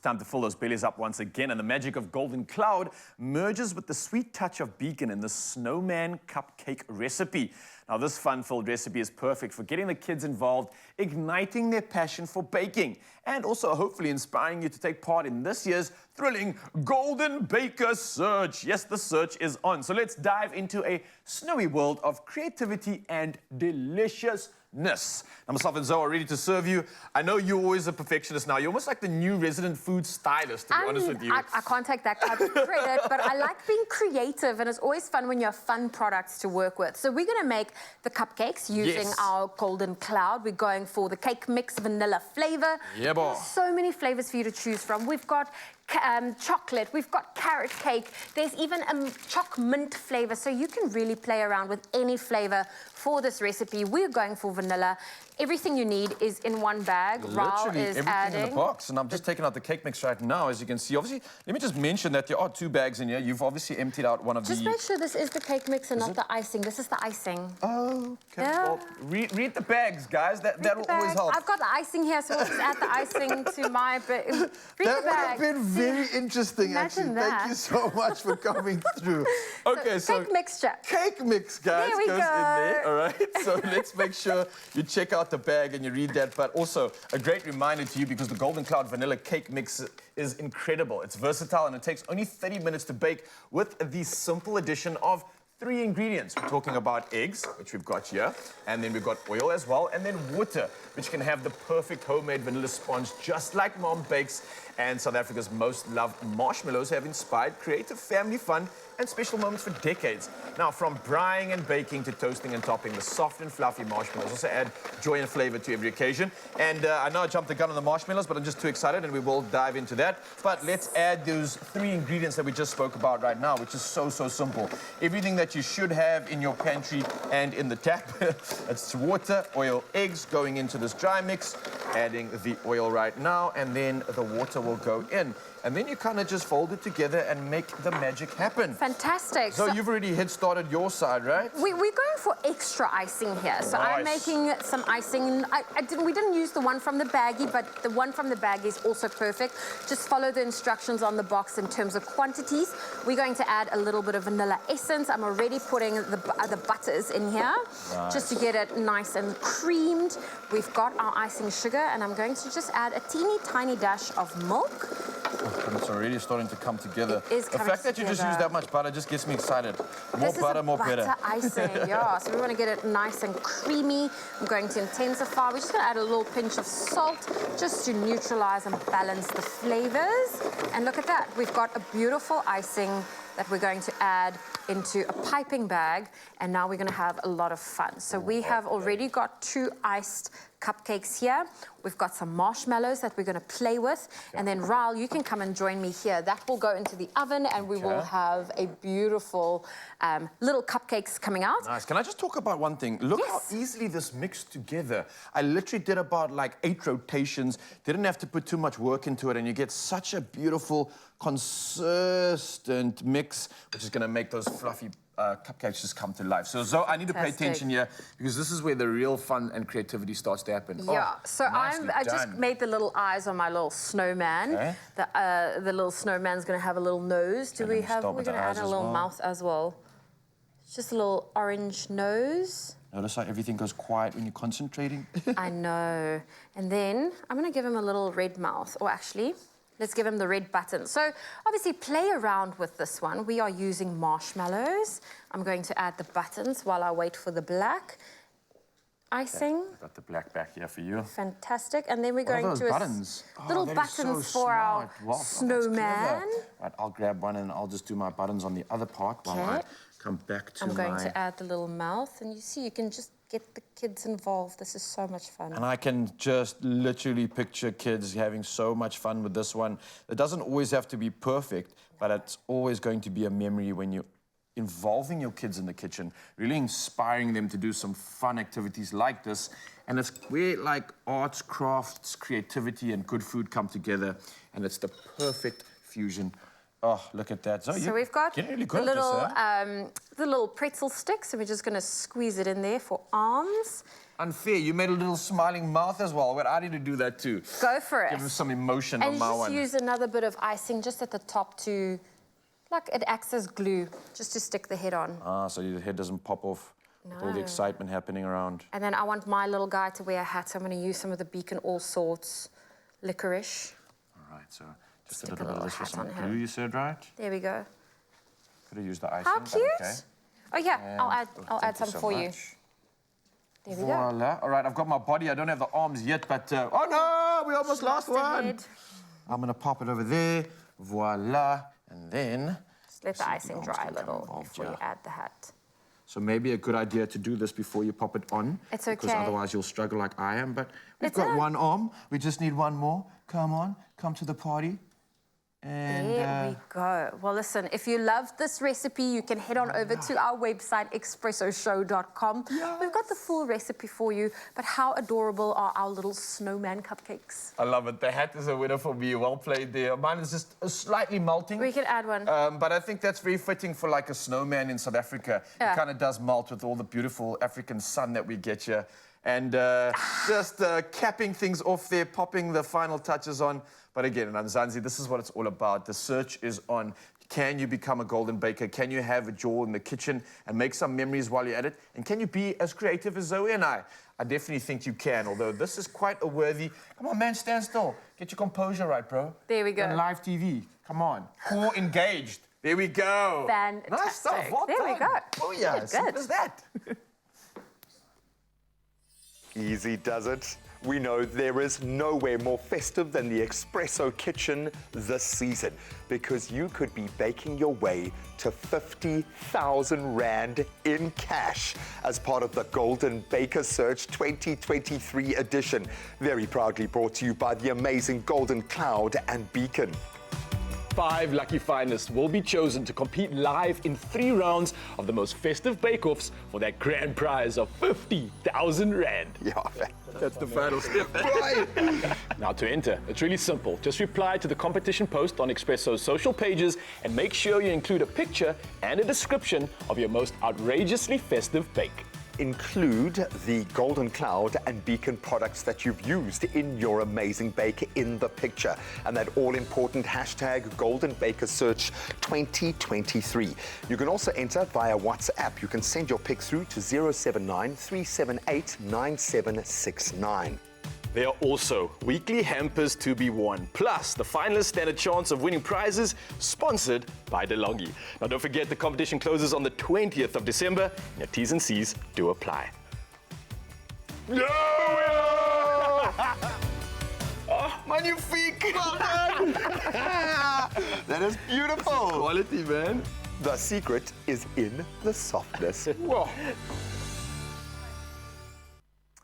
time to fill those bellies up once again, and the magic of golden cloud merges with the sweet touch of bacon in the Snowman cupcake recipe. Now, this fun-filled recipe is perfect for getting the kids involved, igniting their passion for baking, and also hopefully inspiring you to take part in this year's thrilling Golden Baker Search. Yes, the search is on. So let's dive into a snowy world of creativity and deliciousness. Now, myself and Zoe are ready to serve you. I know you're always a perfectionist now. You're almost like the new resident food stylist, to be honest with you. I can't take that kind of credit, but I like being creative, and it's always fun when you have fun products to work with. So we're going to make the cupcakes using our golden cloud. We're going for the cake mix vanilla flavor. Yeah, boy. So many flavors for you to choose from. We've got chocolate, we've got carrot cake, there's even a choc mint flavor, so you can really play around with any flavor for this recipe. We're going for vanilla. Everything you need is in one bag. Literally everything in the box, and I'm just taking out the cake mix right now, as you can see. Obviously, let me just mention that there are 2 bags in here. You've obviously emptied out one of Just make sure this is the cake mix and not the icing. This is the icing. Oh, okay. Yeah. Well, read the bags, guys. That will always help. I've got the icing here, so we'll just add the icing to my... Read that the would bag. have been very interesting, Imagine actually. that. Thank you so much for coming through. Okay, so cake mixture. Cake mix, guys, There we goes go. in there, all right? So let's make sure you check out the bag and you read that. But also, a great reminder to you, because the Golden Cloud Vanilla Cake Mix is incredible. It's versatile, and it takes only 30 minutes to bake with the simple addition of 3 ingredients. We're talking about eggs, which we've got here, and then we've got oil as well, and then water, which can have the perfect homemade vanilla sponge, just like Mom bakes. And South Africa's most loved marshmallows have inspired creative family fun and special moments for decades. Now, from braaiing and baking to toasting and topping, the soft and fluffy marshmallows also add joy and flavor to every occasion. And I know I jumped the gun on the marshmallows, but I'm just too excited, and we will dive into that. But let's add those 3 ingredients that we just spoke about right now, which is so simple. Everything that you should have in your pantry and in the tap. It's water, oil, eggs going into this dry mix, adding the oil right now, and then the water will go in. And then you kind of just fold it together and make the magic happen. Fantastic. So you've already head started your side, right? We're going for extra icing here. So I'm making some icing. We didn't use the one from the baggie, but the one from the baggie is also perfect. Just follow the instructions on the box in terms of quantities. We're going to add a little bit of vanilla essence. I'm already putting the butters in here, just to get it nice and creamed. We've got our icing sugar, and I'm going to just add a teeny tiny dash of milk. And it's already starting to come together. It is the fact that you just use that much butter just gets me excited. More butter, more better. Icing, yeah. So we want to get it nice and creamy. I'm going to intensify. We're just going to add a little pinch of salt just to neutralize and balance the flavors. And look at that. We've got a beautiful icing that we're going to add into a piping bag, and now we're going to have a lot of fun. So we have already got 2 iced cupcakes here. We've got some marshmallows that we're going to play with, and then Raul, you can come and join me here. That will go into the oven, and we will have a beautiful little cupcakes coming out. Nice. Can I just talk about one thing? Look how easily this mixed together. I literally did about like 8 rotations. Didn't have to put too much work into it, and you get such a beautiful, consistent mix, which is going to make those fluffy cupcakes just come to life. So Zoe, I need to pay attention here, because this is where the real fun and creativity starts to happen. Yeah, so I just made the little eyes on my little snowman. Okay. The little snowman's going to have a little nose. We're going to add a little mouth as well. Just a little orange nose. Notice how everything goes quiet when you're concentrating? I know. And then I'm going to give him a little red mouth, or actually, let's give him the red button. So obviously play around with this one. We are using marshmallows. I'm going to add the buttons while I wait for the black icing. I've got the black back here for you. Fantastic. And then we're going to buttons? Little buttons for our snowman. Right, I'll grab one and I'll just do my buttons on the other part while I come back to I'm going to add the little mouth, and you see, you can just get the kids involved. This is so much fun. And I can just literally picture kids having so much fun with this one. It doesn't always have to be perfect, but it's always going to be a memory when you're involving your kids in the kitchen, really inspiring them to do some fun activities like this. And it's where like arts, crafts, creativity, and good food come together, and it's the perfect fusion. Oh, look at that. So we've got really the little pretzel sticks, and we're just going to squeeze it in there for arms. unfair. You made a little smiling mouth as well. Well, I need to do that too. Go for it. Give him some emotion And on my just one. use another bit of icing just at the top to, like it acts as glue, just to stick the head on. Ah, so your head doesn't pop off with all the No. excitement happening around. And then I want my little guy to wear a hat, so I'm going to use some of the Beacon All Sorts licorice. All right, so just Stick a little bit of this for hat some on him. glue, you said, right? There we go. Could have used the icing. How but cute! Okay. Oh yeah, I'll add Thank some you so for you. much. There we go. Voila. All right, I've got my body. I don't have the arms yet, but... oh, no! We almost lost the one. head. I'm going to pop it over there. Voila. And then... Just let the icing arms dry can a come little involved, before you yeah. add the hat. So maybe a good idea to do this before you pop it on. It's Because okay. otherwise you'll struggle like I am. But we've It's got okay. one arm. We just need one more. Come on. Come to the party. And There we go. Well, listen, if you love this recipe, you can head on over to our website, expressoshow.com. We've got the full recipe for you, but how adorable are our little snowman cupcakes? I love it. The hat is a winner for me. Well played there. Mine is just slightly melting. We can add one. But I think that's very fitting for like a snowman in South Africa. Yeah. It kind of does melt with all the beautiful African sun that we get here. And just capping things off there, popping the final touches on. But again, in Mzansi, this is what it's all about. The search is on. Can you become a golden baker? Can you have a jaw in the kitchen and make some memories while you're at it? And can you be as creative as Zoe and I? I definitely think you can, although this is quite a worthy... Come on, man, stand still. Get your composure right, bro. There we go. On live TV. Come on. Core engaged. There we go. Fantastic. Nice stuff. Well There we done. go. Oh, yeah. Good, Simple good. as that. Easy does it. We know there is nowhere more festive than the Expresso kitchen this season, because you could be baking your way to 50,000 Rand in cash as part of the Golden Baker Search 2023 edition. Very proudly brought to you by the amazing Golden Cloud and Beacon. 5 lucky finalists will be chosen to compete live in 3 rounds of the most festive bake-offs for that grand prize of 50,000 Rand. Yeah, That's the final step. Now to enter, it's really simple. Just reply to the competition post on Expresso's social pages and make sure you include a picture and a description of your most outrageously festive bake. include the Golden Cloud and Beacon products that you've used in your amazing bake in the picture, and that all-important hashtag Golden Baker Search 2023. You can also enter via WhatsApp. You can send your pic through to 079 378 9769. There are also weekly hampers to be won. Plus, the finalists stand a chance of winning prizes sponsored by DeLonghi. Now, don't forget, the competition closes on the 20th of December. Your T's and C's do apply. Magnifique! Well done! That is beautiful. Quality, man. The secret is in the softness. Whoa.